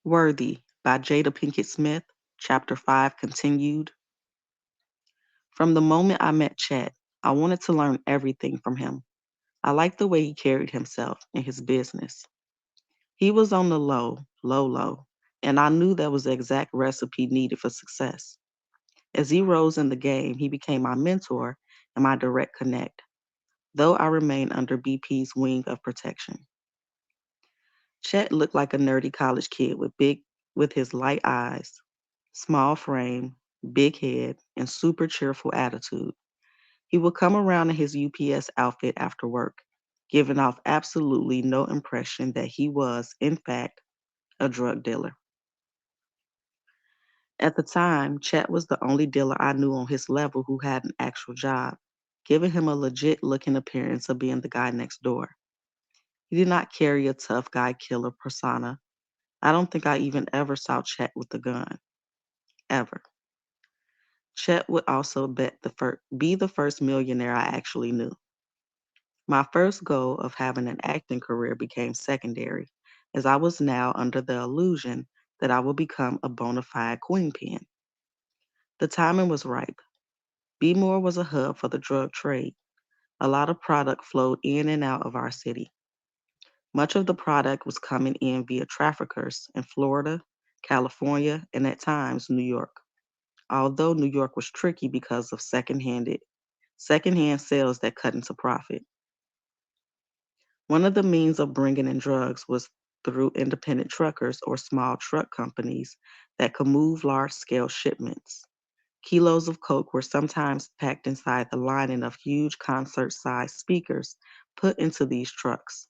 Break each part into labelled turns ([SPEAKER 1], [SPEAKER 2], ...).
[SPEAKER 1] Worthy by Jada Pinkett Smith, Chapter 5 continued. From the moment I met Chet, I wanted to learn everything from him. I liked the way he carried himself in his business. He was on the low, and I knew that was the exact recipe needed for success. As he rose in the game, he became my mentor and my direct connect, though I remained under BP's wing of protection. Chet looked like a nerdy college kid with his light eyes, small frame, big head, and super cheerful attitude. He would come around in his UPS outfit after work, giving off absolutely no impression that he was, in fact, a drug dealer. At the time, Chet was the only dealer I knew on his level who had an actual job, giving him a legit looking appearance of being the guy next door. He did not carry a tough guy killer persona. I don't think I even ever saw Chet with a gun, ever. Chet would also be the first millionaire I actually knew. My first goal of having an acting career became secondary, as I was now under the illusion that I would become a bona fide queenpin. The timing was ripe. Bmore was a hub for the drug trade. A lot of product flowed in and out of our city. Much of the product was coming in via traffickers in Florida, California, and at times New York. Although New York was tricky because of secondhand sales that cut into profit. One of the means of bringing in drugs was through independent truckers or small truck companies that could move large scale shipments. Kilos of coke were sometimes packed inside the lining of huge concert sized speakers put into these trucks.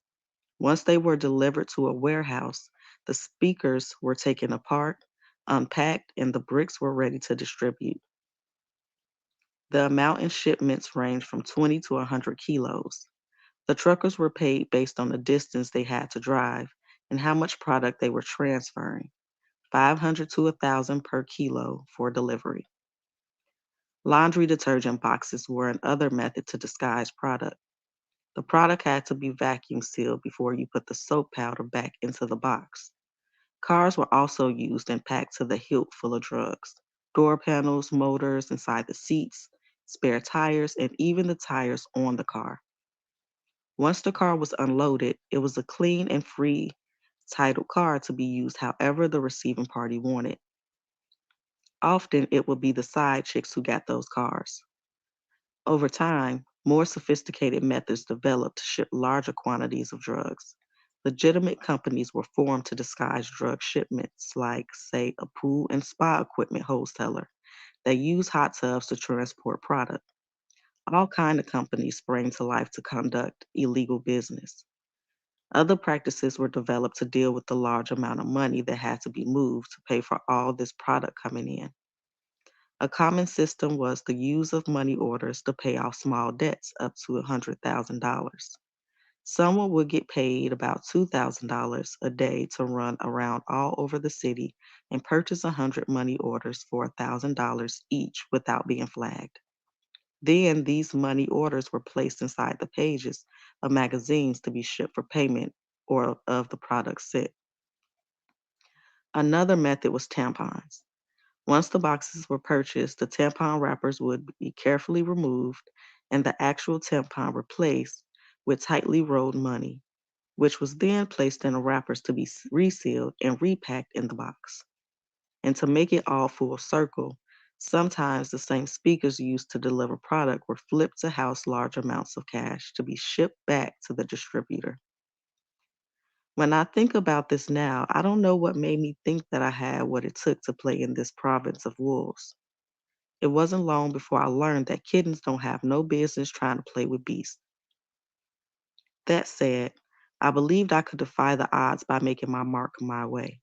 [SPEAKER 1] Once they were delivered to a warehouse, the speakers were taken apart, unpacked, and the bricks were ready to distribute. The amount in shipments ranged from 20 to 100 kilos. The truckers were paid based on the distance they had to drive and how much product they were transferring, 500 to 1,000 per kilo for delivery. Laundry detergent boxes were another method to disguise product. The product had to be vacuum sealed before you put the soap powder back into the box. Cars were also used and packed to the hilt full of drugs. Door panels, motors inside the seats, spare tires, and even the tires on the car. Once the car was unloaded, it was a clean and free titled car to be used however the receiving party wanted. Often it would be the side chicks who got those cars. Over time, more sophisticated methods developed to ship larger quantities of drugs. Legitimate companies were formed to disguise drug shipments, like, say, a pool and spa equipment wholesaler that used hot tubs to transport product. All kind of companies sprang to life to conduct illegal business. Other practices were developed to deal with the large amount of money that had to be moved to pay for all this product coming in. A common system was the use of money orders to pay off small debts up to $100,000. Someone would get paid about $2,000 a day to run around all over the city and purchase 100 money orders for $1,000 each without being flagged. Then these money orders were placed inside the pages of magazines to be shipped for payment or of the product sent. Another method was tampons. Once the boxes were purchased, the tampon wrappers would be carefully removed and the actual tampon replaced with tightly rolled money, which was then placed in the wrappers to be resealed and repacked in the box. And to make it all full circle, sometimes the same speakers used to deliver product were flipped to house large amounts of cash to be shipped back to the distributor. When I think about this now, I don't know what made me think that I had what it took to play in this province of wolves. It wasn't long before I learned that kittens don't have no business trying to play with beasts. That said, I believed I could defy the odds by making my mark my way.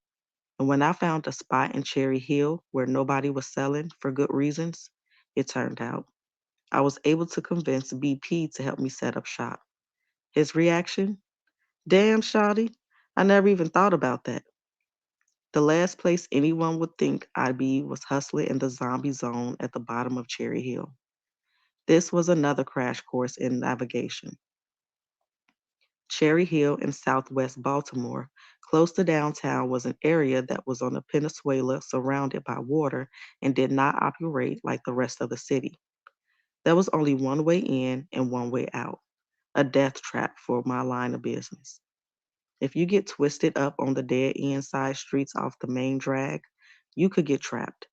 [SPEAKER 1] And when I found a spot in Cherry Hill where nobody was selling for good reasons, it turned out I was able to convince BP to help me set up shop. His reaction? Damn, Shawty, I never even thought about that. The last place anyone would think I'd be was hustling in the zombie zone at the bottom of Cherry Hill. This was another crash course in navigation. Cherry Hill in southwest Baltimore Close to downtown was an area that was on a peninsula surrounded by water and did not operate like the rest of the city. There was only one way in and one way out, a death trap for my line of business. If you get twisted up on the dead end side streets off the main drag, you could get trapped,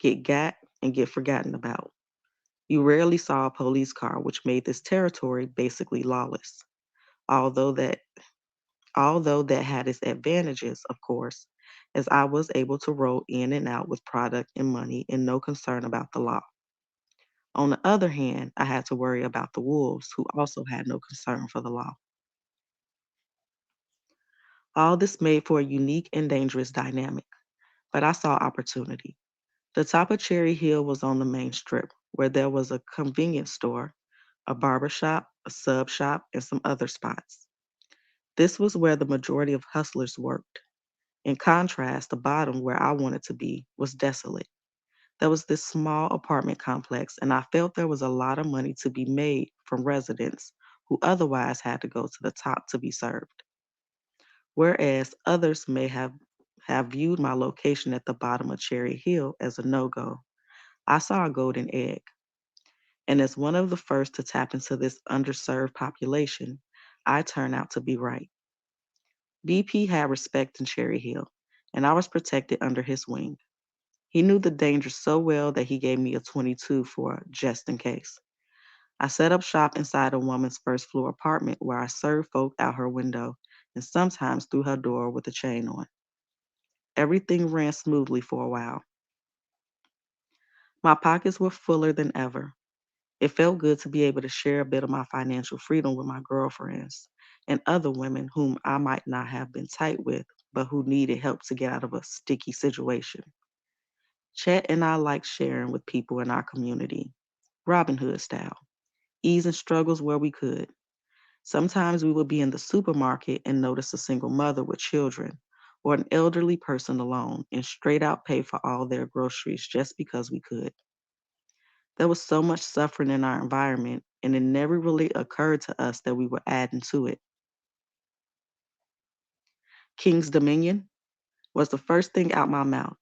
[SPEAKER 1] get got, and get forgotten about. You rarely saw a police car, which made this territory basically lawless. Although that although that had its advantages, of course, as I was able to roll in and out with product and money and no concern about the law. On the other hand, I had to worry about the wolves, who also had no concern for the law. All this made for a unique and dangerous dynamic, but I saw opportunity. The top of Cherry Hill was on the main strip, where there was a convenience store, a barber shop, a sub shop, and some other spots. This was where the majority of hustlers worked. In contrast, the bottom, where I wanted to be, was desolate. There was this small apartment complex, and I felt there was a lot of money to be made from residents who otherwise had to go to the top to be served. Whereas others may have viewed my location at the bottom of Cherry Hill as a no go, I saw a golden egg. And as one of the first to tap into this underserved population, I turned out to be right. BP had respect in Cherry Hill, and I was protected under his wing. He knew the danger so well that he gave me a 22 for just in case. I set up shop inside a woman's first floor apartment where I served folk out her window and sometimes through her door with a chain on. Everything ran smoothly for a while. My pockets were fuller than ever. It felt good to be able to share a bit of my financial freedom with my girlfriends and other women whom I might not have been tight with, but who needed help to get out of a sticky situation. Chet and I liked sharing with people in our community, Robin Hood style, easing struggles where we could. Sometimes we would be in the supermarket and notice a single mother with children or an elderly person alone and straight out pay for all their groceries just because we could. There was so much suffering in our environment, and it never really occurred to us that we were adding to it. King's Dominion was the first thing out my mouth.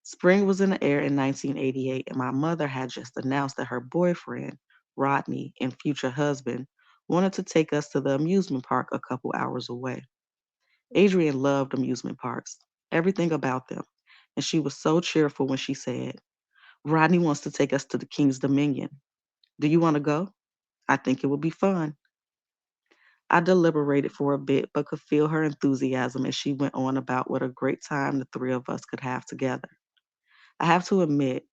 [SPEAKER 1] Spring was in the air in 1988, and my mother had just announced that her boyfriend, Rodney, and future husband, wanted to take us to the amusement park a couple hours away. Adrian loved amusement parks, everything about them, and she was so cheerful when she said, Rodney wants to take us to the King's Dominion. Do you want to go? I think it would be fun. I deliberated for a bit, but could feel her enthusiasm as she went on about what a great time the three of us could have together. I have to admit,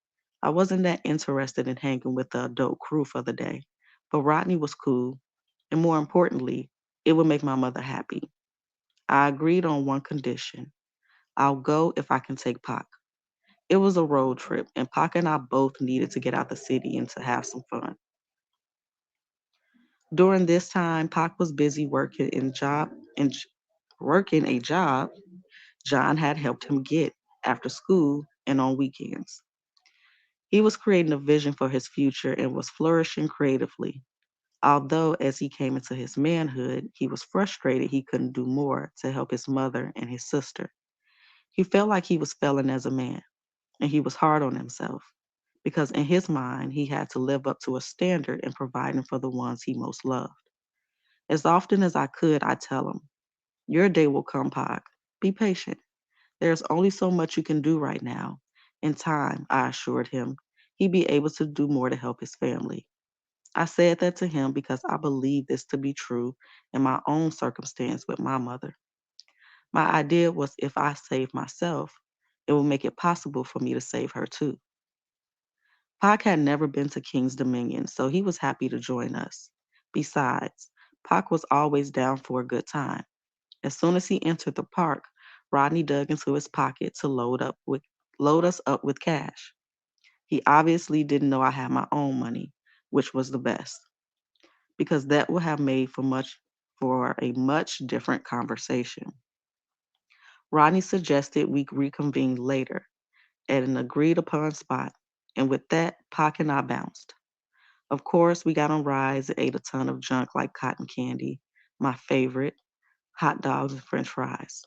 [SPEAKER 1] I wasn't that interested in hanging with the adult crew for the day, but Rodney was cool, and more importantly, it would make my mother happy. I agreed on one condition. I'll go if I can take Pac. It was a road trip, and Pac and I both needed to get out the city and to have some fun. During this time, Pac was busy and working a job John had helped him get after school and on weekends. He was creating a vision for his future and was flourishing creatively. Although, as he came into his manhood, he was frustrated he couldn't do more to help his mother and his sister. He felt like he was failing as a man, and he was hard on himself because, in his mind, he had to live up to a standard in providing for the ones he most loved. As often as I could, I tell him, Your day will come, Pac. Be patient. There's only so much you can do right now. In time, I assured him, he'd be able to do more to help his family. I said that to him because I believe this to be true in my own circumstance with my mother. My idea was if I save myself, it will make it possible for me to save her too. Pac had never been to King's Dominion, so he was happy to join us. Besides, Pac was always down for a good time. As soon as he entered the park, Rodney dug into his pocket to load us up with cash. He obviously didn't know I had my own money, which was the best, because that would have made for a much different conversation. Rodney suggested we reconvene later at an agreed upon spot, and with that, Pac and I bounced. Of course, we got on rides and ate a ton of junk like cotton candy, my favorite, hot dogs and french fries.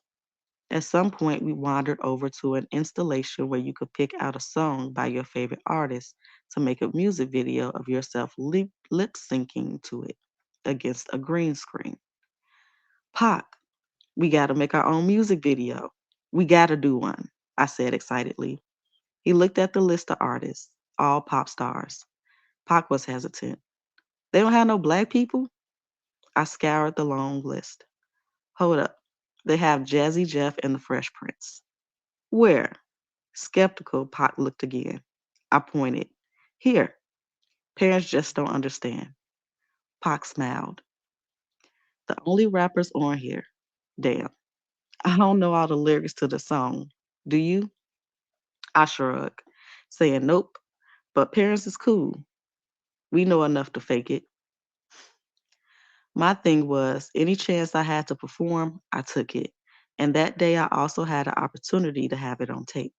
[SPEAKER 1] At some point, we wandered over to an installation where you could pick out a song by your favorite artist to make a music video of yourself lip syncing to it against a green screen. Pac, we got to make our own music video. We got to do one, I said excitedly. He looked at the list of artists, all pop stars. Pac was hesitant. They don't have no black people? I scoured the long list. Hold up. They have Jazzy Jeff and the Fresh Prince. Where? Skeptical, Pac looked again. I pointed. Here. Parents just don't understand. Pac smiled. The only rappers on here. Damn. I don't know all the lyrics to the song. Do you? I shrugged, saying nope, but parents is cool. We know enough to fake it. My thing was, any chance I had to perform, I took it. And that day I also had an opportunity to have it on tape.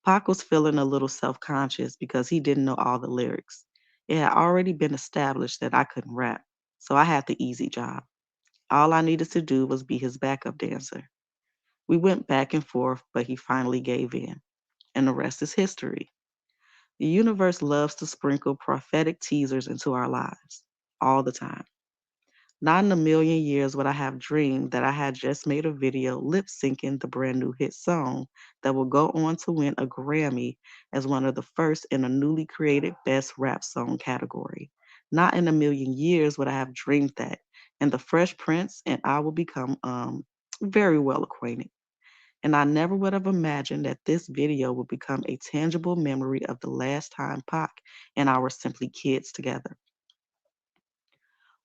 [SPEAKER 1] Pac was feeling a little self conscious because he didn't know all the lyrics. It had already been established that I couldn't rap, so I had the easy job. All I needed to do was be his backup dancer. We went back and forth, but he finally gave in, and the rest is history. The universe loves to sprinkle prophetic teasers into our lives all the time. Not in a million years would I have dreamed that I had just made a video lip syncing the brand new hit song that will go on to win a Grammy as one of the first in a newly created Best Rap Song category. Not in a million years would I have dreamed that, and the Fresh Prince and I will become very well acquainted. And I never would have imagined that this video would become a tangible memory of the last time Pac and I were simply kids together.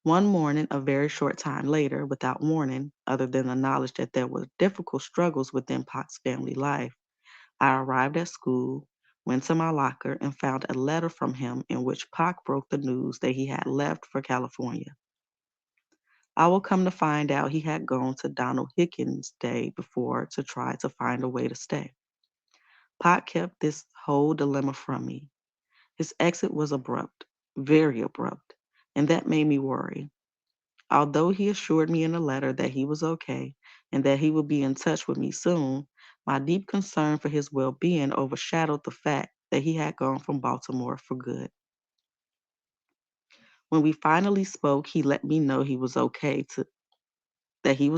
[SPEAKER 1] One morning, a very short time later, without warning, other than the knowledge that there were difficult struggles within Pac's family life, I arrived at school, went to my locker, and found a letter from him in which Pac broke the news that he had left for California. I will come to find out he had gone to Donald Hickens' day before to try to find a way to stay. Pac kept this whole dilemma from me. His exit was abrupt, very abrupt, and that made me worry. Although he assured me in a letter that he was okay and that he would be in touch with me soon, my deep concern for his well being overshadowed the fact that he had gone from Baltimore for good. When we finally spoke, he let me know that he was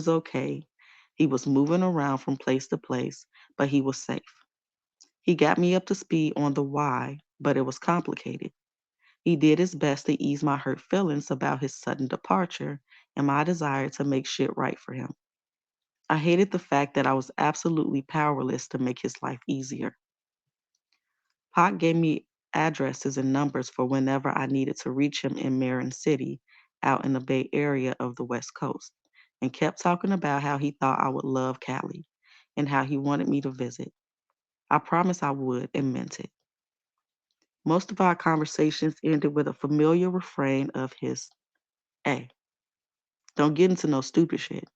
[SPEAKER 1] okay. He was moving around from place to place, but he was safe. He got me up to speed on the why, but it was complicated. He did his best to ease my hurt feelings about his sudden departure and my desire to make shit right for him. I hated the fact that I was absolutely powerless to make his life easier. Pac gave me addresses and numbers for whenever I needed to reach him in Marin City, out in the Bay Area of the West Coast, and kept talking about how he thought I would love Cali and how he wanted me to visit. I promised I would and meant it. Most of our conversations ended with a familiar refrain of his, hey, don't get into no stupid shit.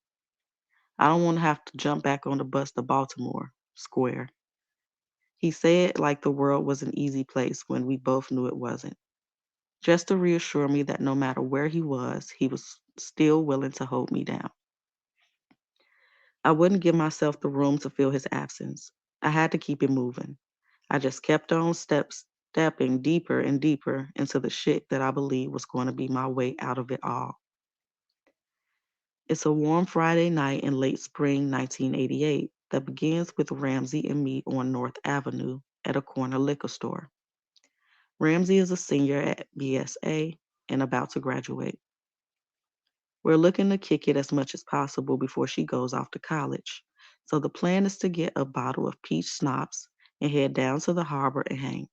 [SPEAKER 1] I don't want to have to jump back on the bus to Baltimore Square. He said like the world was an easy place when we both knew it wasn't, just to reassure me that no matter where he was still willing to hold me down. I wouldn't give myself the room to feel his absence. I had to keep it moving. I just kept on stepping deeper and deeper into the shit that I believed was going to be my way out of it all. It's a warm Friday night in late spring 1988 that begins with Ramsey and me on North Avenue at a corner liquor store. Ramsey is a senior at BSA and about to graduate. We're looking to kick it as much as possible before she goes off to college. So the plan is to get a bottle of peach schnapps and head down to the harbor and hang.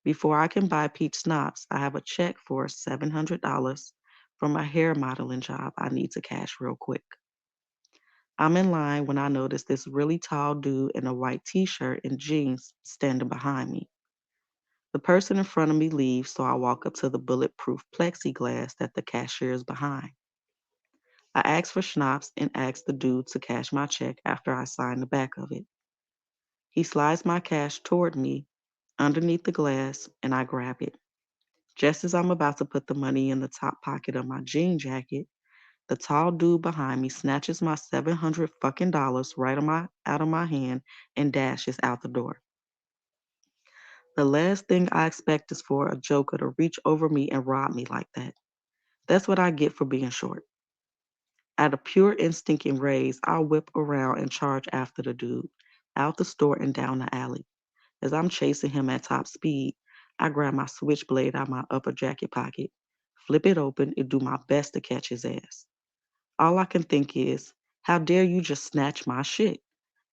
[SPEAKER 1] Before I can buy peach schnapps, I have a check for $700 from a hair modeling job I need to cash real quick. I'm in line when I notice this really tall dude in a white t-shirt and jeans standing behind me. The person in front of me leaves, so I walk up to the bulletproof plexiglass that the cashier is behind. I ask for schnapps and ask the dude to cash my check after I sign the back of it. He slides my cash toward me underneath the glass and I grab it. Just as I'm about to put the money in the top pocket of my jean jacket, The tall dude behind me snatches my 700 fucking dollars right out of my hand and dashes out the door. The last thing I expect is for a joker to reach over me and rob me like that. That's what I get for being short. Out of pure instinct and rage, I'll whip around and charge after the dude, out the store and down the alley. As I'm chasing him at top speed, I grab my switchblade out my upper jacket pocket, flip it open, and do my best to catch his ass. All I can think is, how dare you just snatch my shit?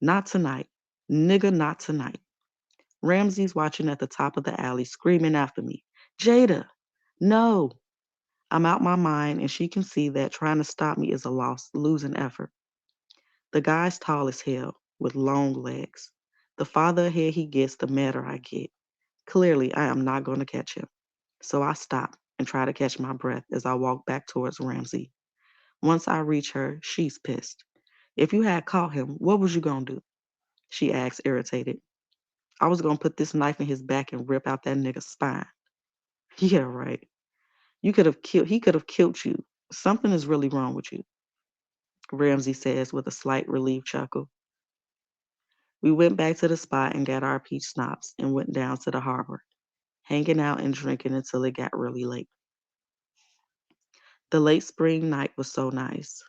[SPEAKER 1] Not tonight. Nigga, not tonight. Ramsey's watching at the top of the alley, screaming after me. Jada, no. I'm out my mind, and she can see that trying to stop me is a losing effort. The guy's tall as hell, with long legs. The farther ahead he gets, the madder I get. Clearly, I am not going to catch him. So I stop and try to catch my breath as I walk back towards Ramsey. Once I reach her, she's pissed. If you had caught him, what was you going to do? She asks, irritated. I was going to put this knife in his back and rip out that nigga's spine. Yeah, right. He could have killed you. Something is really wrong with you, Ramsey says with a slight relieved chuckle. We went back to the spot and got our peach schnapps and went down to the harbor, hanging out and drinking until it got really late. The late spring night was so nice.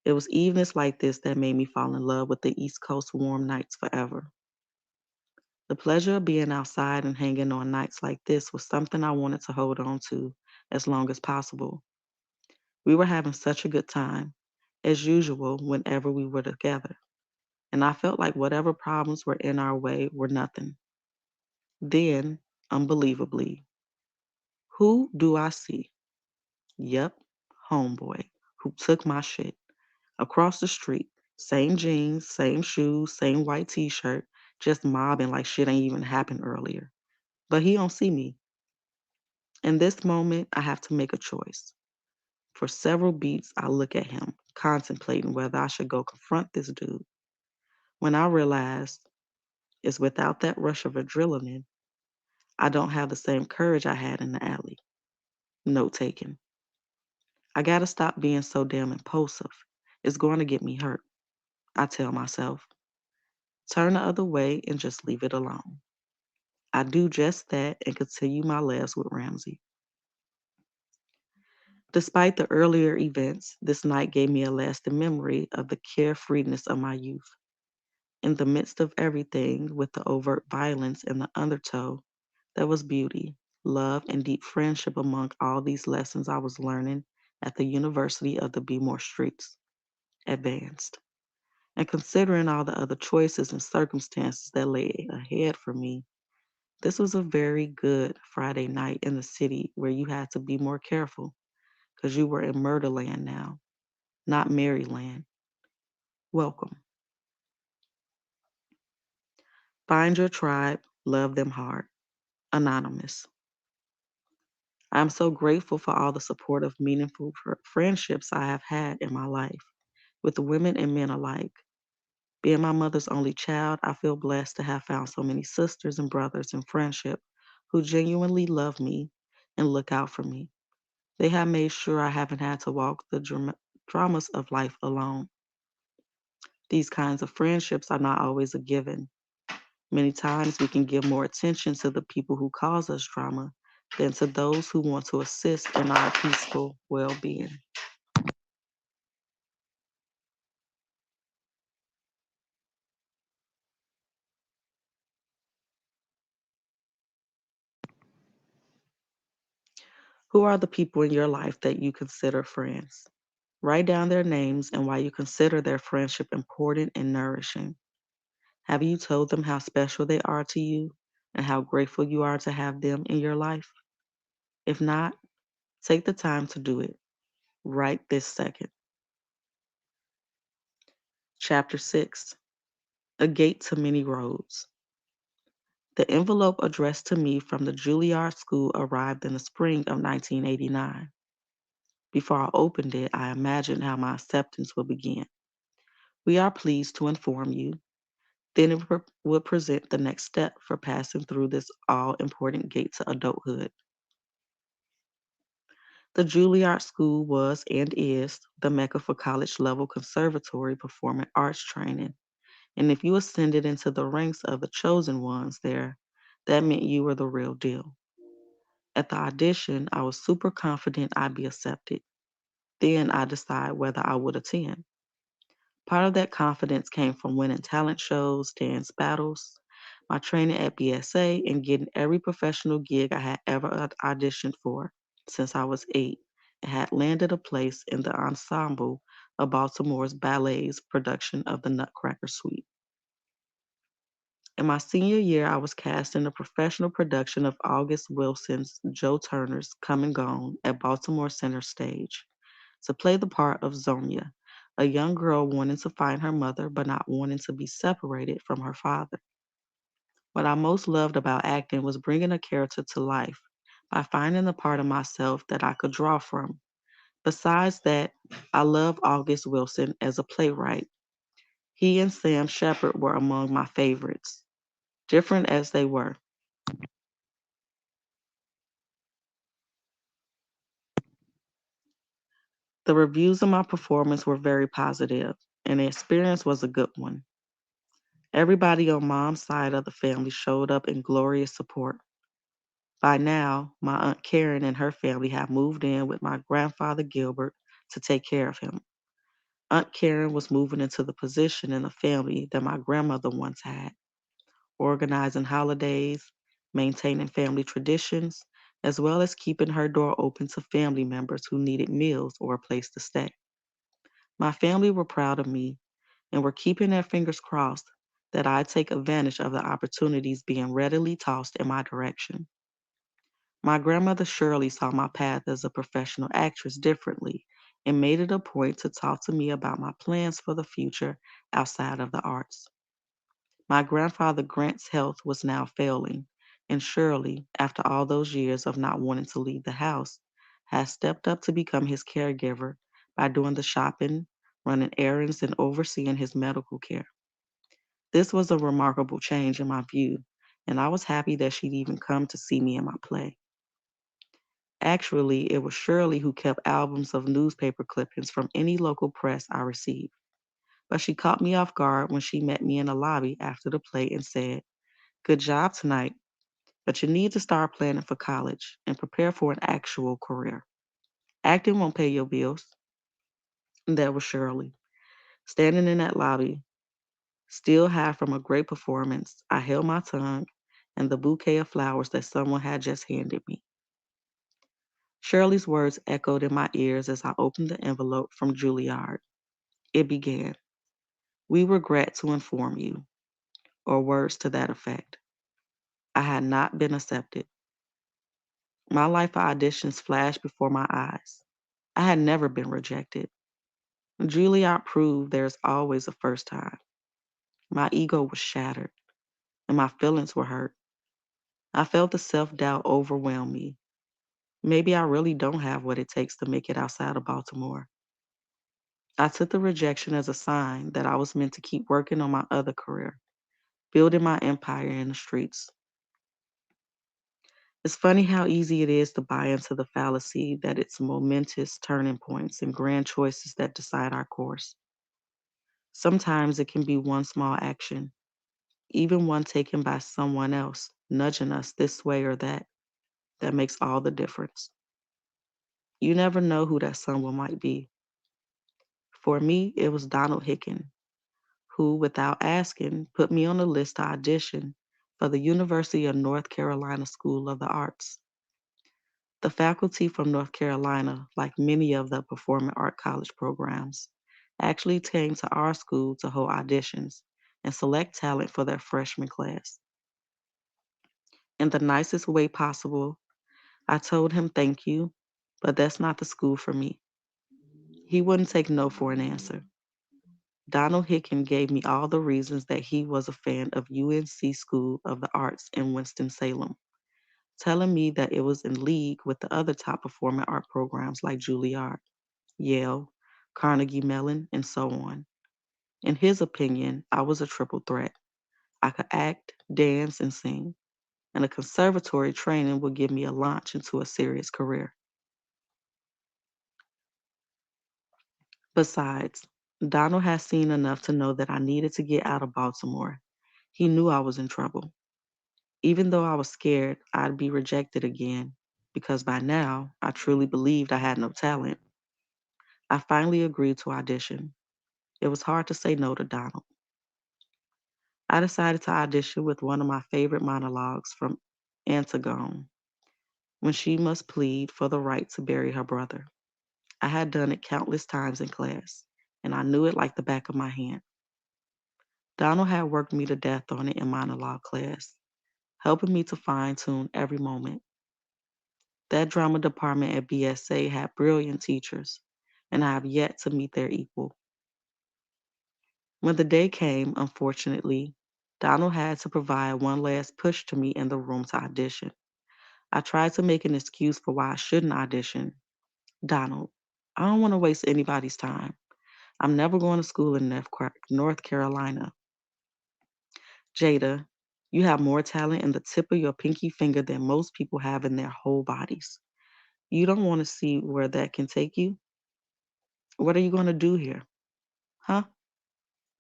[SPEAKER 1] It was evenings like this that made me fall in love with the East Coast warm nights forever. The pleasure of being outside and hanging on nights like this was something I wanted to hold on to as long as possible. We were having such a good time, as usual, whenever we were together, and I felt like whatever problems were in our way were nothing. Then, unbelievably, who do I see? Yep, homeboy, who took my shit. Across the street, same jeans, same shoes, same white t-shirt, just mobbing like shit ain't even happened earlier. But he don't see me. In this moment, I have to make a choice. For several beats, I look at him, contemplating whether I should go confront this dude. When I realize it's without that rush of adrenaline, I don't have the same courage I had in the alley. Note taken. I gotta stop being so damn impulsive. It's going to get me hurt. I tell myself, turn the other way and just leave it alone. I do just that and continue my laughs with Ramsey. Despite the earlier events, this night gave me a lasting memory of the carefreeness of my youth. In the midst of everything, with the overt violence and the undertow, there was beauty, love, and deep friendship among all these lessons I was learning at the University of the Bmore Streets, advanced. And considering all the other choices and circumstances that lay ahead for me, this was a very good Friday night in the city where you had to be more careful because you were in Murderland now, not Maryland. Welcome. Find your tribe, love them hard. Anonymous. I'm so grateful for all the supportive, meaningful friendships I have had in my life, with women and men alike. Being my mother's only child, I feel blessed to have found so many sisters and brothers in friendship who genuinely love me and look out for me. They have made sure I haven't had to walk the dramas of life alone. These kinds of friendships are not always a given. Many times we can give more attention to the people who cause us drama than to those who want to assist in our peaceful well being. Who are the people in your life that you consider friends? Write down their names and why you consider their friendship important and nourishing. Have you told them how special they are to you and how grateful you are to have them in your life? If not, take the time to do it right this second. Chapter 6. A Gate to Many Roads. The envelope addressed to me from the Juilliard School arrived in the spring of 1989. Before I opened it, I imagined how my acceptance would begin. We are pleased to inform you. Then it would present the next step for passing through this all important gate to adulthood. The Juilliard School was and is the mecca for college level conservatory performing arts training. And if you ascended into the ranks of the chosen ones there, that meant you were the real deal. At the audition, I was super confident I'd be accepted. Then I decide whether I would attend. Part of that confidence came from winning talent shows, dance battles, my training at BSA, and getting every professional gig I had ever auditioned for since I was 8 and had landed a place in the ensemble of Baltimore's ballet's production of the Nutcracker Suite. In my senior year, I was cast in a professional production of August Wilson's Joe Turner's Come and Gone at Baltimore Center Stage to play the part of Zonia, a young girl wanting to find her mother but not wanting to be separated from her father. What I most loved about acting was bringing a character to life by finding a part of myself that I could draw from. Besides that, I love August Wilson as a playwright. He and Sam Shepard were among my favorites, different as they were. The reviews of my performance were very positive, and the experience was a good one. Everybody on mom's side of the family showed up in glorious support. By now, my Aunt Karen and her family have moved in with my grandfather Gilbert to take care of him. Aunt Karen was moving into the position in the family that my grandmother once had, organizing holidays, maintaining family traditions, as well as keeping her door open to family members who needed meals or a place to stay. My family were proud of me and were keeping their fingers crossed that I'd take advantage of the opportunities being readily tossed in my direction. My grandmother Shirley saw my path as a professional actress differently and made it a point to talk to me about my plans for the future outside of the arts. My grandfather Grant's health was now failing, and Shirley, after all those years of not wanting to leave the house, had stepped up to become his caregiver by doing the shopping, running errands, and overseeing his medical care. This was a remarkable change in my view, and I was happy that she'd even come to see me in my play. Actually, it was Shirley who kept albums of newspaper clippings from any local press I received. But she caught me off guard when she met me in the lobby after the play and said, "Good job tonight, but you need to start planning for college and prepare for an actual career. Acting won't pay your bills." And that was Shirley. Standing in that lobby, still high from a great performance, I held my tongue and the bouquet of flowers that someone had just handed me. Shirley's words echoed in my ears as I opened the envelope from Juilliard. It began, "We regret to inform you," or words to that effect. I had not been accepted. My life of auditions flashed before my eyes. I had never been rejected. Juilliard proved there's always a first time. My ego was shattered, and my feelings were hurt. I felt the self-doubt overwhelm me. Maybe I really don't have what it takes to make it outside of Baltimore. I took the rejection as a sign that I was meant to keep working on my other career, building my empire in the streets. It's funny how easy it is to buy into the fallacy that it's momentous turning points and grand choices that decide our course. Sometimes it can be one small action, even one taken by someone else, nudging us this way or that, that makes all the difference. You never know who that someone might be. For me, it was Donald Hicken, who, without asking, put me on the list to audition for the University of North Carolina School of the Arts. The faculty from North Carolina, like many of the performing art college programs, actually came to our school to hold auditions and select talent for their freshman class. In the nicest way possible, I told him thank you, but that's not the school for me. He wouldn't take no for an answer. Donald Hicken gave me all the reasons that he was a fan of UNC School of the Arts in Winston-Salem, telling me that it was in league with the other top performing art programs like Juilliard, Yale, Carnegie Mellon, and so on. In his opinion, I was a triple threat. I could act, dance, and sing, and a conservatory training would give me a launch into a serious career. Besides, Donald had seen enough to know that I needed to get out of Baltimore. He knew I was in trouble. Even though I was scared I'd be rejected again, because by now I truly believed I had no talent, I finally agreed to audition. It was hard to say no to Donald. I decided to audition with one of my favorite monologues from Antigone, when she must plead for the right to bury her brother. I had done it countless times in class, and I knew it like the back of my hand. Donald had worked me to death on it in monologue class, helping me to fine tune every moment. That drama department at BSA had brilliant teachers, and I have yet to meet their equal. When the day came, unfortunately, Donald had to provide one last push to me in the room to audition. I tried to make an excuse for why I shouldn't audition. Donald, I don't want to waste anybody's time. I'm never going to school in North Carolina. Jada, you have more talent in the tip of your pinky finger than most people have in their whole bodies. You don't want to see where that can take you? What are you going to do here? Huh?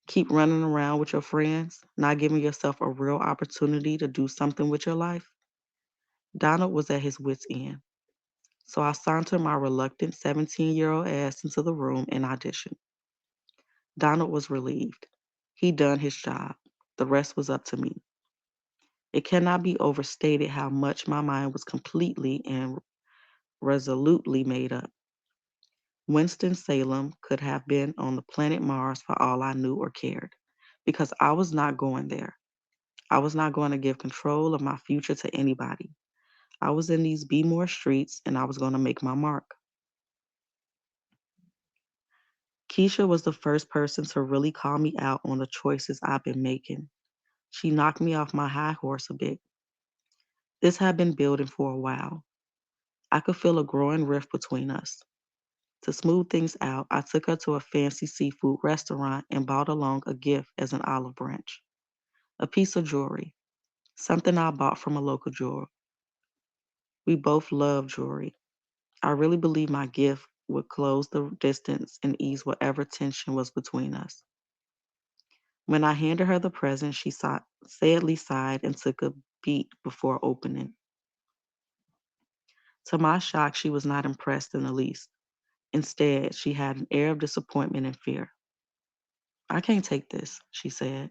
[SPEAKER 1] Keep running around with your friends, not giving yourself a real opportunity to do something with your life? Donald was at his wits' end, so I sauntered my reluctant 17-year-old ass into the room and auditioned. Donald was relieved. He'd done his job. The rest was up to me. It cannot be overstated how much my mind was completely and resolutely made up. Winston-Salem could have been on the planet Mars for all I knew or cared, because I was not going there. I was not going to give control of my future to anybody. I was in these Be More streets and I was going to make my mark. Keisha was the first person to really call me out on the choices I've been making. She knocked me off my high horse a bit. This had been building for a while. I could feel a growing rift between us. To smooth things out, I took her to a fancy seafood restaurant and bought along a gift as an olive branch, a piece of jewelry, something I bought from a local jeweler. We both love jewelry. I really believe my gift would close the distance and ease whatever tension was between us. When I handed her the present, she sadly sighed and took a beat before opening. To my shock, she was not impressed in the least. Instead, she had an air of disappointment and fear. I can't take this, she said,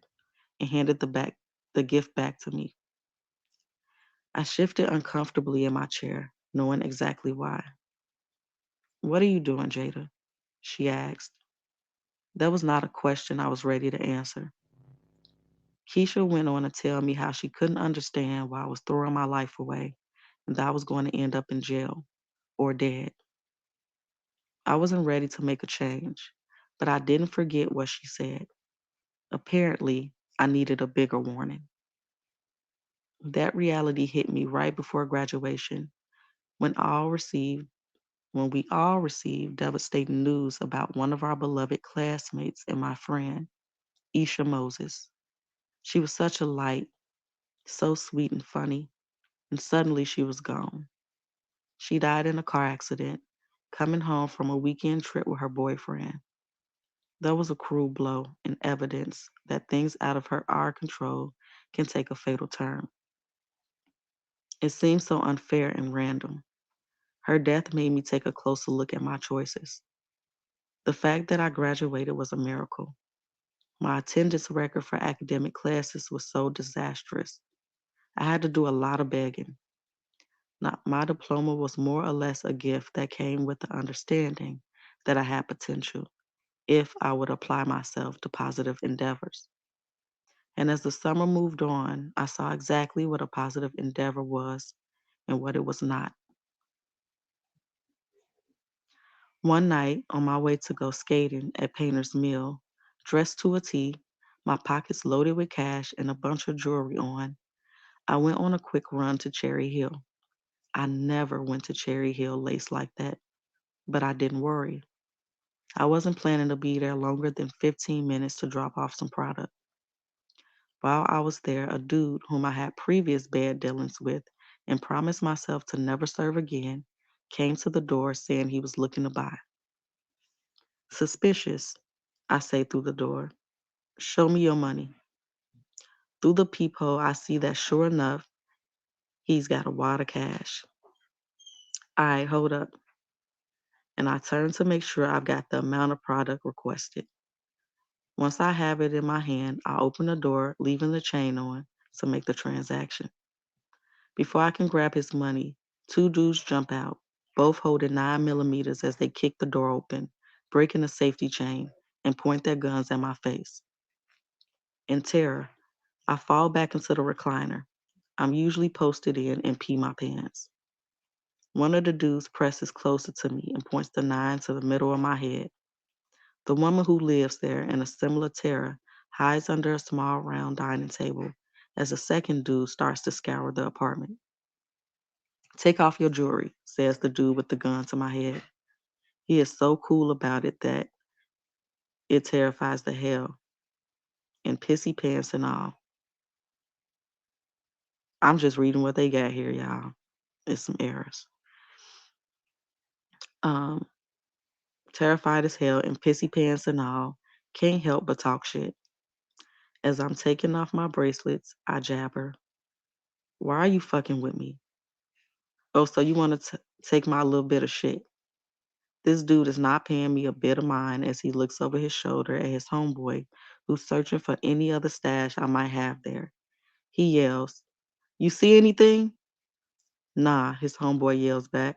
[SPEAKER 1] and handed the gift back to me. I shifted uncomfortably in my chair, knowing exactly why. What are you doing, Jada? She asked. That was not a question I was ready to answer. Keisha went on to tell me how she couldn't understand why I was throwing my life away and that I was going to end up in jail or dead. I wasn't ready to make a change, but I didn't forget what she said. Apparently, I needed a bigger warning. That reality hit me right before graduation when when we all received devastating news about one of our beloved classmates and my friend, Isha Moses. She was such a light, so sweet and funny, and suddenly she was gone. She died in a car accident, coming home from a weekend trip with her boyfriend. That was a cruel blow and evidence that things out of our control can take a fatal turn. It seemed so unfair and random. Her death made me take a closer look at my choices. The fact that I graduated was a miracle. My attendance record for academic classes was so disastrous. I had to do a lot of begging. My diploma was more or less a gift that came with the understanding that I had potential if I would apply myself to positive endeavors. And as the summer moved on, I saw exactly what a positive endeavor was and what it was not. One night, on my way to go skating at Painter's Mill, dressed to a T, my pockets loaded with cash and a bunch of jewelry on, I went on a quick run to Cherry Hill. I never went to Cherry Hill laced like that, but I didn't worry. I wasn't planning to be there longer than 15 minutes to drop off some product. While I was there, a dude whom I had previous bad dealings with and promised myself to never serve again came to the door saying he was looking to buy. Suspicious, I say through the door. Show me your money. Through the peephole, I see that sure enough, he's got a wad of cash. All right, hold up. And I turn to make sure I've got the amount of product requested. Once I have it in my hand, I open the door, leaving the chain on to make the transaction. Before I can grab his money, two dudes jump out, both holding 9 millimeters as they kick the door open, breaking the safety chain, and point their guns at my face. In terror, I fall back into the recliner. I'm usually posted in and pee my pants. One of the dudes presses closer to me and points the nine to the middle of my head. The woman who lives there in a similar terror hides under a small round dining table as the second dude starts to scour the apartment. Take off your jewelry, says the dude with the gun to my head. He is so cool about it that it terrifies the hell, and pissy pants and all. I'm just reading what they got here, y'all. It's some errors. Um, Terrified as hell and pissy pants and all, can't help but talk shit. As I'm taking off my bracelets, I jabber. Why are you fucking with me? Oh, so you want to take my little bit of shit? This dude is not paying me a bit of mine as he looks over his shoulder at his homeboy who's searching for any other stash I might have there. He yells, You see anything? Nah, his homeboy yells back.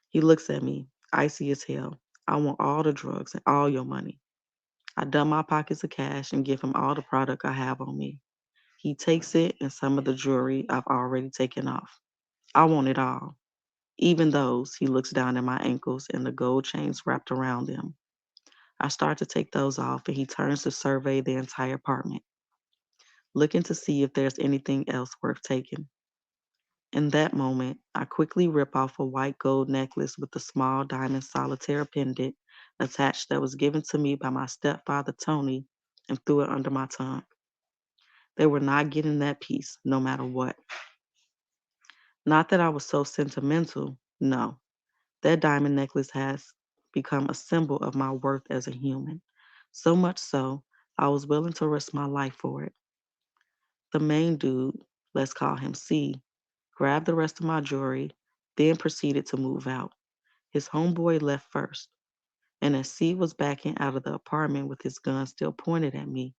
[SPEAKER 1] He looks at me, icy as hell. I want all the drugs and all your money. I dump my pockets of cash and give him all the product I have on me. He takes it and some of the jewelry I've already taken off. I want it all. Even those, he looks down at my ankles and the gold chains wrapped around them. I start to take those off and he turns to survey the entire apartment, looking to see if there's anything else worth taking. In that moment, I quickly rip off a white gold necklace with a small diamond solitaire pendant attached that was given to me by my stepfather Tony and threw it under my tongue. They were not getting that piece, no matter what. Not that I was so sentimental, no. That diamond necklace has become a symbol of my worth as a human. So much so, I was willing to risk my life for it. The main dude, let's call him C, grabbed the rest of my jewelry, then proceeded to move out. His homeboy left first, and as C was backing out of the apartment with his gun still pointed at me,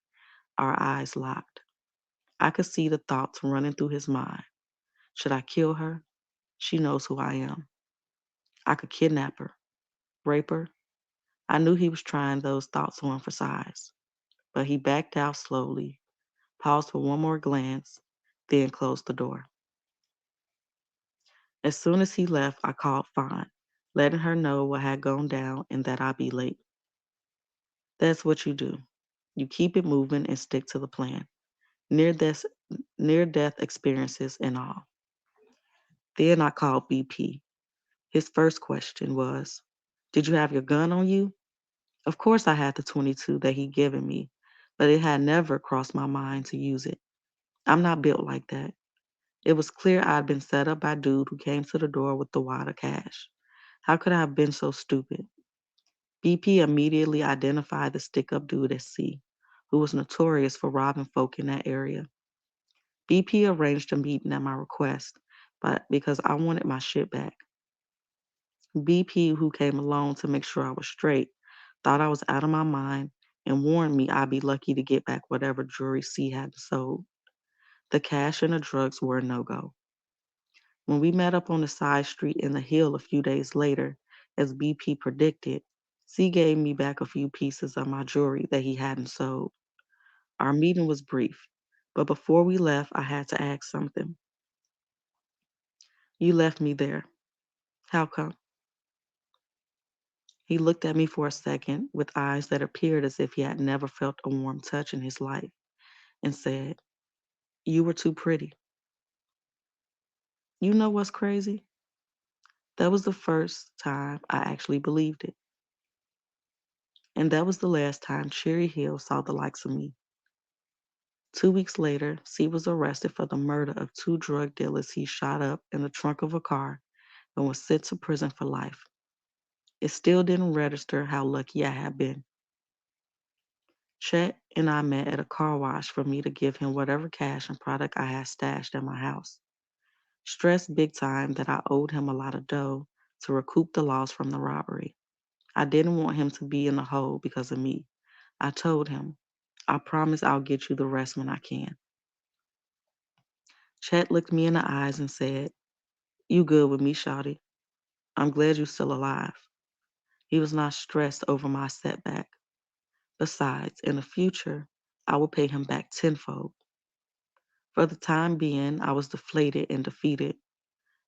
[SPEAKER 1] our eyes locked. I could see the thoughts running through his mind. Should I kill her? She knows who I am. I could kidnap her, rape her. I knew he was trying those thoughts on for size, but he backed out slowly, paused for one more glance, then closed the door. As soon as he left, I called Fawn, letting her know what had gone down and that I'd be late. That's what you do. You keep it moving and stick to the plan. Near death, near death experiences and all. Then I called BP. His first question was, Did you have your gun on you? Of course I had the 22 that he'd given me, but it had never crossed my mind to use it. I'm not built like that. It was clear I'd been set up by dude who came to the door with the wad of cash. How could I have been so stupid? BP immediately identified the stick-up dude as C, who was notorious for robbing folk in that area. BP arranged a meeting at my request, but because I wanted my shit back. BP, who came along to make sure I was straight, thought I was out of my mind and warned me I'd be lucky to get back whatever jewelry C had sold. The cash and the drugs were a no-go. When we met up on the side street in the hill a few days later, as BP predicted, C gave me back a few pieces of my jewelry that he hadn't sold. Our meeting was brief, but before we left, I had to ask something. You left me there. How come? He looked at me for a second with eyes that appeared as if he had never felt a warm touch in his life and said, You were too pretty. You know what's crazy? That was the first time I actually believed it. And that was the last time Cherry Hill saw the likes of me. 2 weeks later, C was arrested for the murder of two drug dealers he shot up in the trunk of a car and was sent to prison for life. It still didn't register how lucky I had been. Chet and I met at a car wash for me to give him whatever cash and product I had stashed at my house. Stressed big time that I owed him a lot of dough to recoup the loss from the robbery. I didn't want him to be in the hole because of me. I told him, I promise I'll get you the rest when I can. Chet looked me in the eyes and said, You good with me, shawty. I'm glad you're still alive. He was not stressed over my setback. Besides, in the future, I would pay him back tenfold. For the time being, I was deflated and defeated.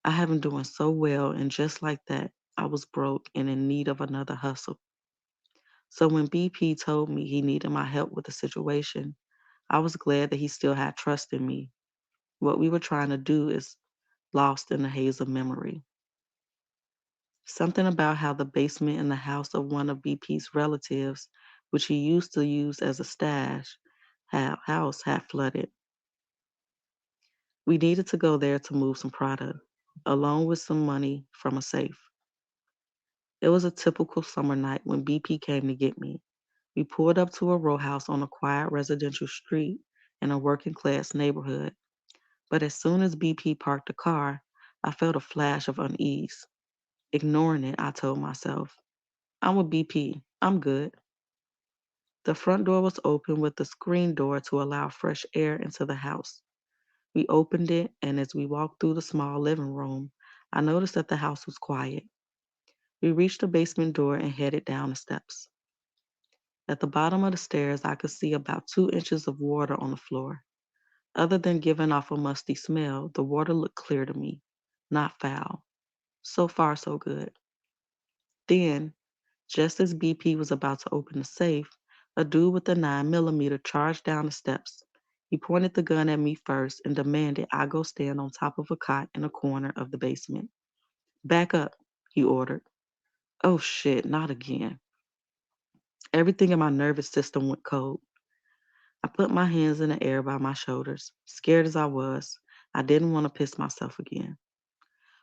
[SPEAKER 1] I have been doing so well, and just like that, I was broke and in need of another hustle. So when BP told me he needed my help with the situation, I was glad that he still had trust in me. What we were trying to do is lost in the haze of memory. Something about how the basement in the house of one of BP's relatives, which he used to use as a stash, house had flooded. We needed to go there to move some product, along with some money from a safe. It was a typical summer night when BP came to get me. We pulled up to a row house on a quiet residential street in a working class neighborhood. But as soon as BP parked the car, I felt a flash of unease. Ignoring it, I told myself, I'm with BP. I'm good. The front door was open with the screen door to allow fresh air into the house. We opened it, and as we walked through the small living room, I noticed that the house was quiet. We reached the basement door and headed down the steps. At the bottom of the stairs, I could see about 2 inches of water on the floor. Other than giving off a musty smell, the water looked clear to me, not foul. So far, so good. Then, just as BP was about to open the safe, a dude with a 9mm charged down the steps. He pointed the gun at me first and demanded I go stand on top of a cot in a corner of the basement. Back up, he ordered. Oh shit, not again. Everything in my nervous system went cold. I put my hands in the air by my shoulders. Scared as I was, I didn't want to piss myself again.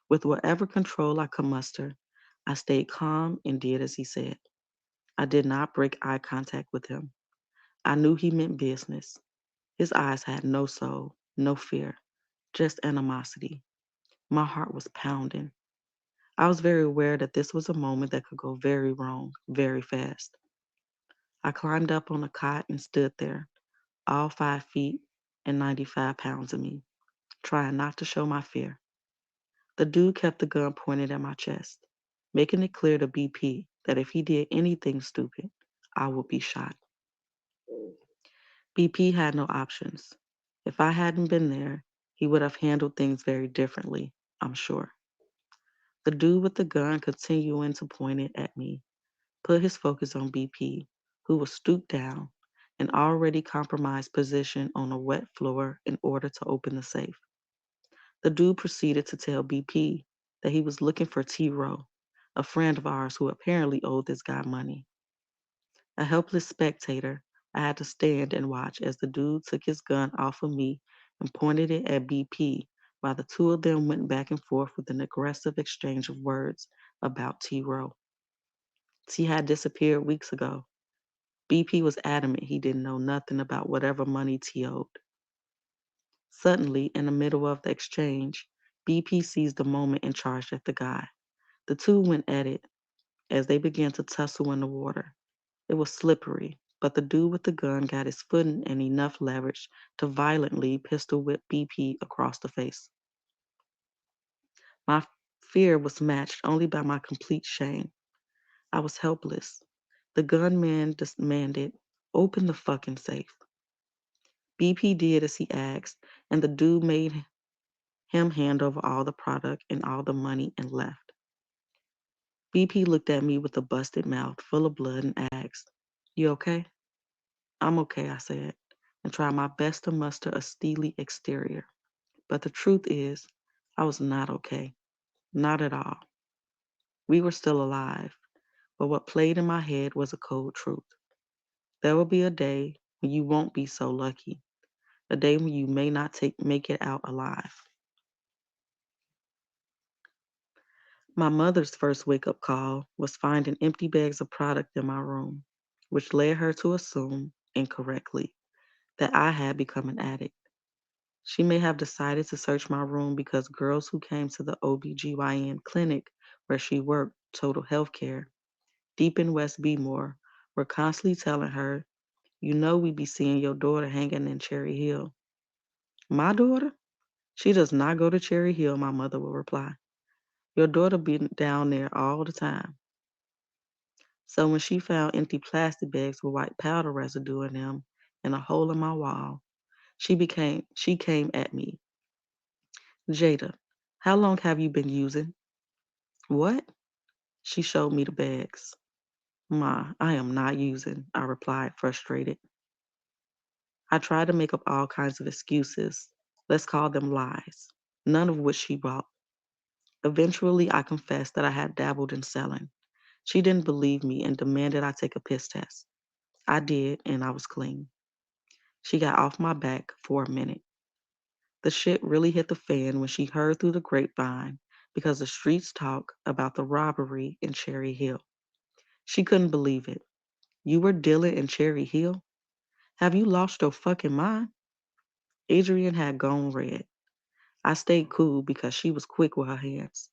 [SPEAKER 1] With whatever control I could muster, I stayed calm and did as he said. I did not break eye contact with him. I knew he meant business. His eyes had no soul, no fear, just animosity. My heart was pounding. I was very aware that this was a moment that could go very wrong, very fast. I climbed up on a cot and stood there, all 5 feet and 95 pounds of me, trying not to show my fear. The dude kept the gun pointed at my chest, making it clear to BP that if he did anything stupid, I would be shot. BP had no options. If I hadn't been there, he would have handled things very differently, I'm sure. The dude with the gun continuing to point it at me put his focus on BP, who was stooped down, an already compromised position on a wet floor in order to open the safe. The dude proceeded to tell BP that he was looking for T. Rowe, a friend of ours who apparently owed this guy money. A helpless spectator, I had to stand and watch as the dude took his gun off of me and pointed it at BP while the two of them went back and forth with an aggressive exchange of words about T. Rowe. T had disappeared weeks ago. BP was adamant he didn't know nothing about whatever money T owed. Suddenly, in the middle of the exchange, BP seized the moment and charged at the guy. The two went at it as they began to tussle in the water. It was slippery, but the dude with the gun got his footing and enough leverage to violently pistol whip BP across the face. My fear was matched only by my complete shame. I was helpless. The gunman demanded, Open the fucking safe. BP did as he asked, and the dude made him hand over all the product and all the money and left. BP looked at me with a busted mouth full of blood and asked, You okay? I'm okay, I said, and tried my best to muster a steely exterior. But the truth is, I was not okay. Not at all. We were still alive, but what played in my head was a cold truth. There will be a day when you won't be so lucky, a day when you may not make it out alive. My mother's first wake up call was finding empty bags of product in my room, which led her to assume, incorrectly, that I had become an addict. She may have decided to search my room because girls who came to the OBGYN clinic where she worked, Total Healthcare, deep in West Bmore, were constantly telling her, "You know we be seeing your daughter hanging in Cherry Hill." My daughter? She does not go to Cherry Hill, my mother would reply. Your daughter be down there all the time. So when she found empty plastic bags with white powder residue in them and a hole in my wall, she came at me. Jada, how long have you been using? What? She showed me the bags. Ma, I am not using, I replied, frustrated. I tried to make up all kinds of excuses. Let's call them lies, none of which she bought. Eventually, I confessed that I had dabbled in selling. She didn't believe me and demanded I take a piss test. I did, and I was clean. She got off my back for a minute. The shit really hit the fan when she heard through the grapevine because the streets talk about the robbery in Cherry Hill. She couldn't believe it. You were dealing in Cherry Hill? Have you lost your fucking mind? Adrian had gone red. I stayed cool because she was quick with her hands.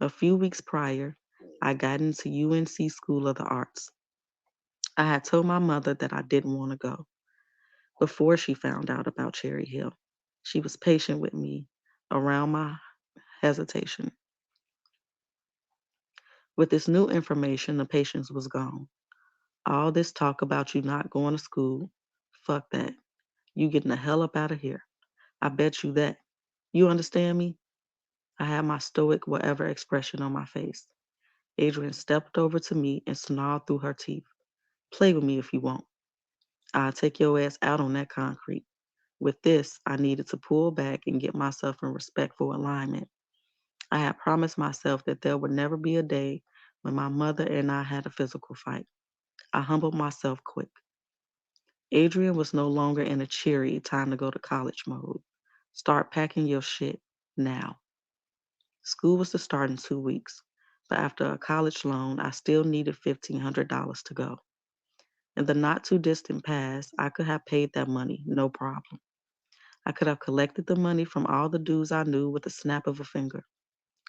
[SPEAKER 1] A few weeks prior, I got into UNC School of the Arts. I had told my mother that I didn't want to go before she found out about Cherry Hill. She was patient with me around my hesitation. With this new information, the patience was gone. All this talk about you not going to school, fuck that. You getting the hell up out of here. I bet you that. You understand me? I had my stoic whatever expression on my face. Adrian stepped over to me and snarled through her teeth. Play with me if you want. I'll take your ass out on that concrete. With this, I needed to pull back and get myself in respectful alignment. I had promised myself that there would never be a day when my mother and I had a physical fight. I humbled myself quick. Adrian was no longer in a cheery time to go to college mode. Start packing your shit now. School was to start in 2 weeks, but after a college loan, I still needed $1,500 to go. In the not too distant past, I could have paid that money, no problem. I could have collected the money from all the dudes I knew with a snap of a finger.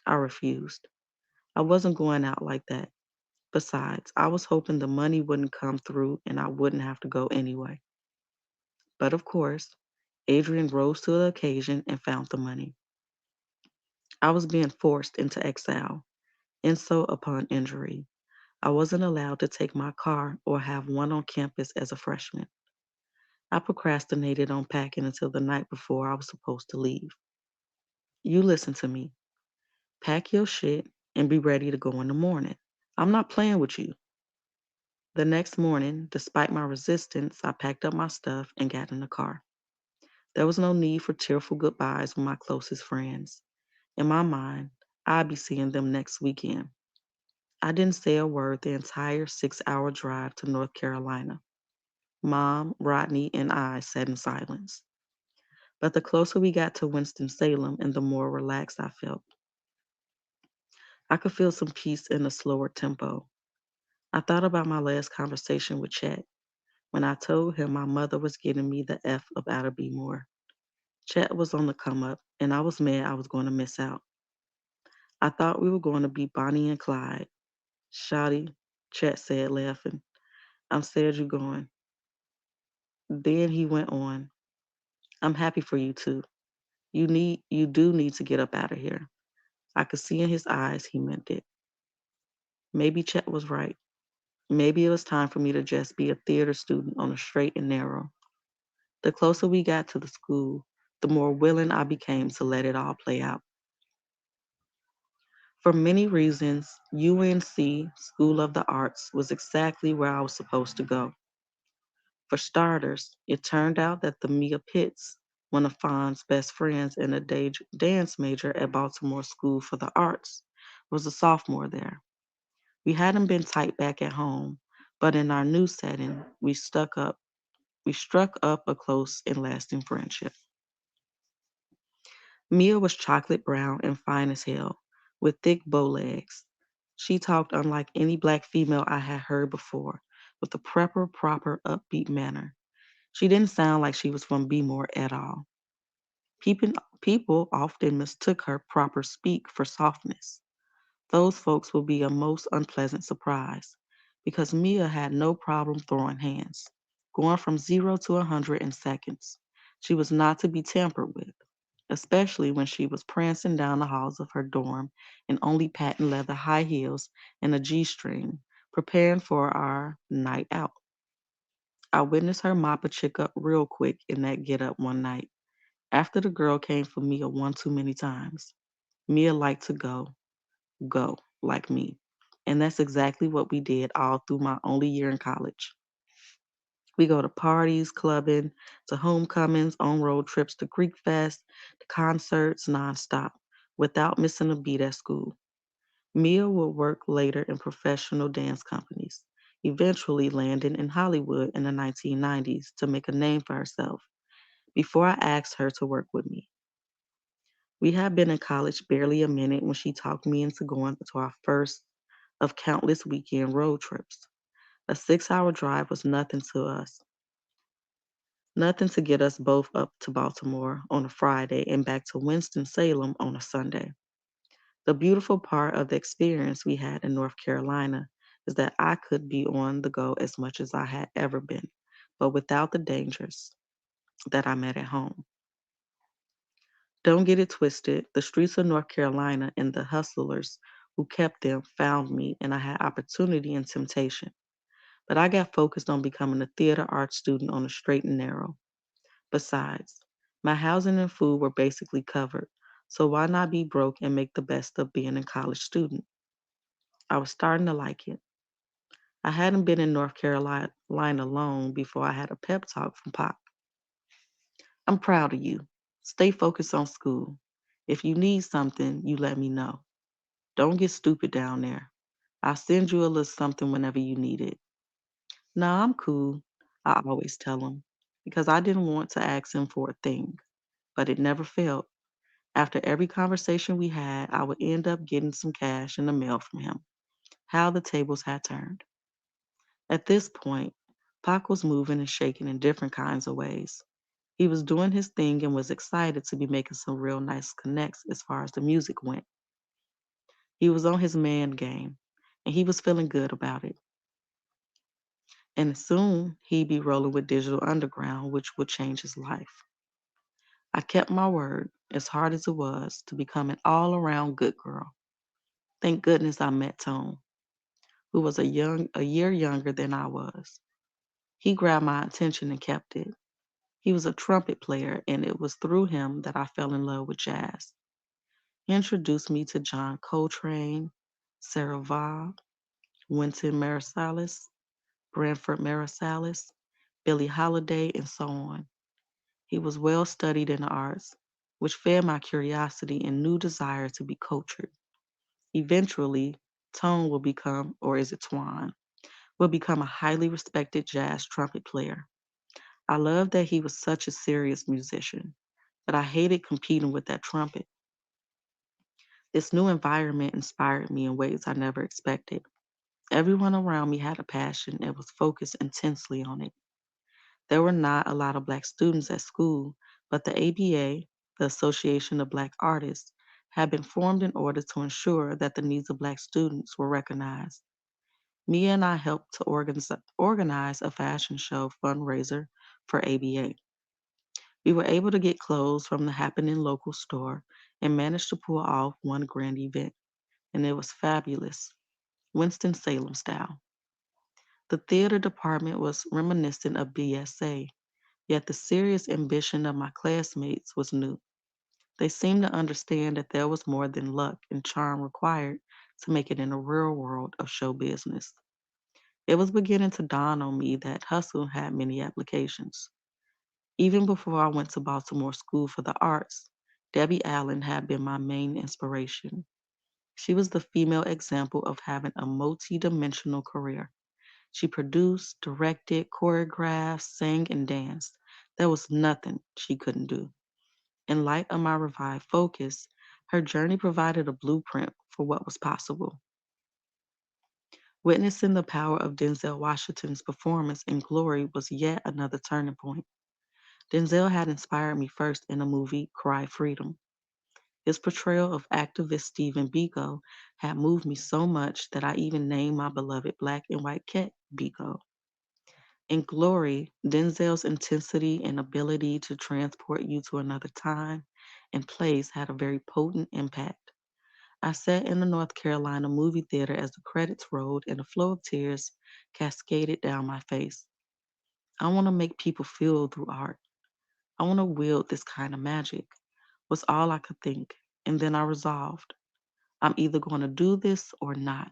[SPEAKER 1] I refused. I wasn't going out like that. Besides, I was hoping the money wouldn't come through and I wouldn't have to go anyway. But of course, Adrian rose to the occasion and found the money. I was being forced into exile, insult upon injury. I wasn't allowed to take my car or have one on campus as a freshman. I procrastinated on packing until the night before I was supposed to leave. You listen to me. Pack your shit and be ready to go in the morning. I'm not playing with you. The next morning, despite my resistance, I packed up my stuff and got in the car. There was no need for tearful goodbyes with my closest friends. In my mind, I'd be seeing them next weekend. I didn't say a word the entire 6 hour drive to North Carolina. Mom, Rodney, and I sat in silence. But the closer we got to Winston-Salem and the more relaxed I felt. I could feel some peace in a slower tempo. I thought about my last conversation with Chet when I told him my mother was getting me the F up out of B more. Chet was on the come up, and I was mad I was going to miss out. I thought we were going to be Bonnie and Clyde. Shawty, Chet said, laughing. I'm sad you're going. Then he went on. I'm happy for you too. You do need to get up out of here. I could see in his eyes he meant it. Maybe Chet was right. Maybe it was time for me to just be a theater student on a straight and narrow. The closer we got to the school, the more willing I became to let it all play out. For many reasons, UNC School of the Arts was exactly where I was supposed to go. For starters, it turned out that the Mia Pitts, one of Fawn's best friends and a dance major at Baltimore School for the Arts, was a sophomore there. We hadn't been tight back at home, but in our new setting, we struck up a close and lasting friendship. Mia was chocolate brown and fine as hell, with thick bow legs. She talked unlike any black female I had heard before, with a proper, upbeat manner. She didn't sound like she was from Bmore at all. People, people often mistook her proper speak for softness. Those folks will be a most unpleasant surprise because Mia had no problem throwing hands, going from 0 to 100 in seconds. She was not to be tampered with, especially when she was prancing down the halls of her dorm in only patent leather high heels and a G string, preparing for our night out. I witnessed her mop a chick up real quick in that get up one night, after the girl came for Mia one too many times. Mia liked to go, like me. And that's exactly what we did all through my only year in college. We go to parties, clubbing, to homecomings, on road trips to Greek Fest, to concerts nonstop, without missing a beat at school. Mia would work later in professional dance companies, eventually landing in Hollywood in the 1990s to make a name for herself before I asked her to work with me. We had been in college barely a minute when she talked me into going to our first of countless weekend road trips. A 6 hour drive was nothing to us, nothing to get us both up to Baltimore on a Friday and back to Winston-Salem on a Sunday. The beautiful part of the experience we had in North Carolina is that I could be on the go as much as I had ever been, but without the dangers that I met at home. Don't get it twisted, the streets of North Carolina and the hustlers who kept them found me, and I had opportunity and temptation. But I got focused on becoming a theater arts student on the straight and narrow. Besides, my housing and food were basically covered, so why not be broke and make the best of being a college student? I was starting to like it. I hadn't been in North Carolina long before I had a pep talk from Pop. I'm proud of you. Stay focused on school. If you need something, you let me know. Don't get stupid down there. I'll send you a little something whenever you need it. Nah, I'm cool, I always tell him, because I didn't want to ask him for a thing, but it never failed. After every conversation we had, I would end up getting some cash in the mail from him. How the tables had turned. At this point, Pac was moving and shaking in different kinds of ways. He was doing his thing and was excited to be making some real nice connects as far as the music went. He was on his man game, and he was feeling good about it. And soon he'd be rolling with Digital Underground, which would change his life. I kept my word, as hard as it was, to become an all around good girl. Thank goodness I met Tone, who was a year younger than I was. He grabbed my attention and kept it. He was a trumpet player, and it was through him that I fell in love with jazz. He introduced me to John Coltrane, Sarah Vaughan, Wynton Marsalis, Branford Marsalis, Billie Holiday, and so on. He was well studied in the arts, which fed my curiosity and new desire to be cultured. Eventually, Tone will become, or is it Twan, will become a highly respected jazz trumpet player. I loved that he was such a serious musician, but I hated competing with that trumpet. This new environment inspired me in ways I never expected. Everyone around me had a passion and was focused intensely on it. There were not a lot of Black students at school, but the ABA, the Association of Black Artists, had been formed in order to ensure that the needs of Black students were recognized. Mia and I helped to organize a fashion show fundraiser for ABA. We were able to get clothes from the happening local store and managed to pull off one grand event, and it was fabulous, Winston-Salem style. The theater department was reminiscent of BSA, yet the serious ambition of my classmates was new. They seemed to understand that there was more than luck and charm required to make it in the real world of show business. It was beginning to dawn on me that hustle had many applications. Even before I went to Baltimore School for the Arts, Debbie Allen had been my main inspiration. She was the female example of having a multi-dimensional career. She produced, directed, choreographed, sang, and danced. There was nothing she couldn't do. In light of my revived focus, Her journey provided a blueprint for what was possible. Witnessing the power of Denzel Washington's performance in Glory was yet another turning point. Denzel had inspired me first in the movie Cry Freedom. His portrayal of activist Stephen Biko had moved me so much that I even named my beloved black and white cat Biko. In Glory, Denzel's intensity and ability to transport you to another time and place had a very potent impact. I sat in the North Carolina movie theater as the credits rolled and a flow of tears cascaded down my face. I want to make people feel through art. I want to wield this kind of magic, was all I could think. And then I resolved I'm either going to do this or not,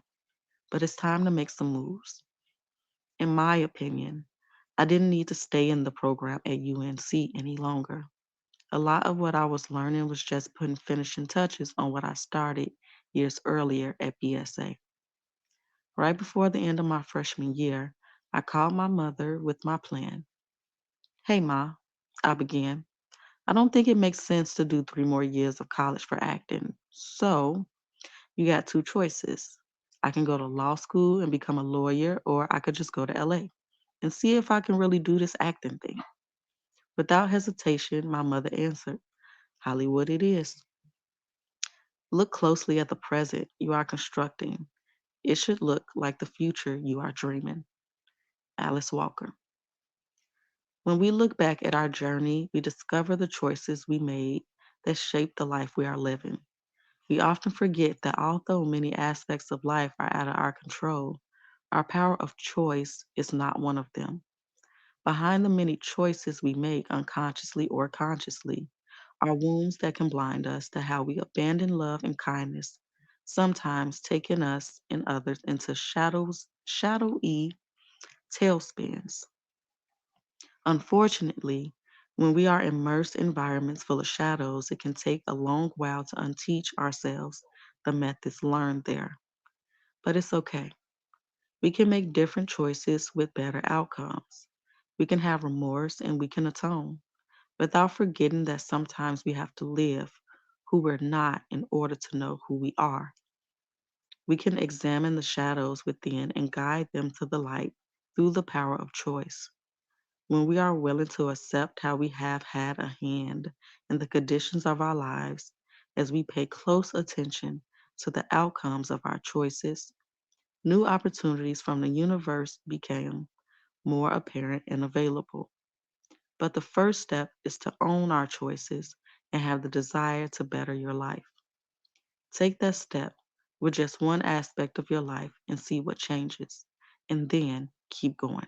[SPEAKER 1] but it's time to make some moves. In my opinion, I didn't need to stay in the program at UNC any longer. A lot of what I was learning was just putting finishing touches on what I started years earlier at BSA. Right before the end of my freshman year, I called my mother with my plan. Hey, Ma, I began. I don't think it makes sense to do 3 more years of college for acting. So, you got two choices. I can go to law school and become a lawyer, or I could just go to LA and see if I can really do this acting thing. Without hesitation, my mother answered, Hollywood it is. Look closely at the present you are constructing. It should look like the future you are dreaming. Alice Walker. When we look back at our journey, we discover the choices we made that shaped the life we are living. We often forget that although many aspects of life are out of our control, our power of choice is not one of them. Behind the many choices we make unconsciously or consciously are wounds that can blind us to how we abandon love and kindness, sometimes taking us and others into shadowy tailspins. Unfortunately, when we are immersed in environments full of shadows, it can take a long while to unteach ourselves the methods learned there. But it's okay. We can make different choices with better outcomes. We can have remorse and we can atone without forgetting that sometimes we have to live who we're not in order to know who we are. We can examine the shadows within and guide them to the light through the power of choice. When we are willing to accept how we have had a hand in the conditions of our lives, as we pay close attention to the outcomes of our choices, new opportunities from the universe became more apparent and available. But the first step is to own our choices and have the desire to better your life. Take that step with just one aspect of your life and see what changes, and then keep going.